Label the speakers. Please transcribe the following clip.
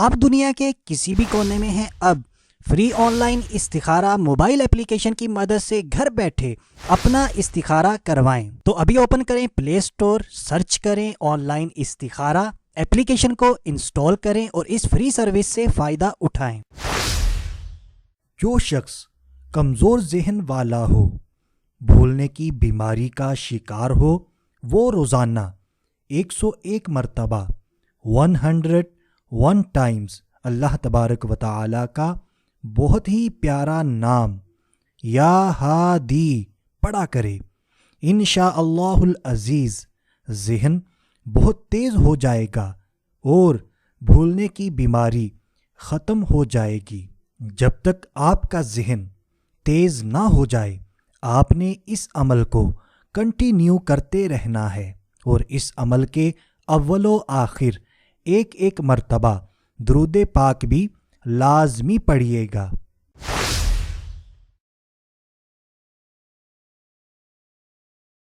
Speaker 1: آپ دنیا کے کسی بھی کونے میں ہیں، اب فری آن لائن استخارہ موبائل اپلیکیشن کی مدد سے گھر بیٹھے اپنا استخارہ کروائیں۔ تو ابھی اوپن کریں پلے سٹور، سرچ کریں آن لائن استخارہ، اپلیکیشن کو انسٹال کریں اور اس فری سروس سے فائدہ اٹھائیں۔
Speaker 2: جو شخص کمزور ذہن والا ہو، بھولنے کی بیماری کا شکار ہو، وہ روزانہ 101 مرتبہ 101 ٹائمز اللہ تبارک و تعالی کا بہت ہی پیارا نام یا ہادی پڑھا کرے۔ انشاءاللہ العزیز ذہن بہت تیز ہو جائے گا اور بھولنے کی بیماری ختم ہو جائے گی۔ جب تک آپ کا ذہن تیز نہ ہو جائے آپ نے اس عمل کو کنٹینیو کرتے رہنا ہے، اور اس عمل کے اول و آخر ایک مرتبہ درود پاک بھی لازمی پڑھیے گا۔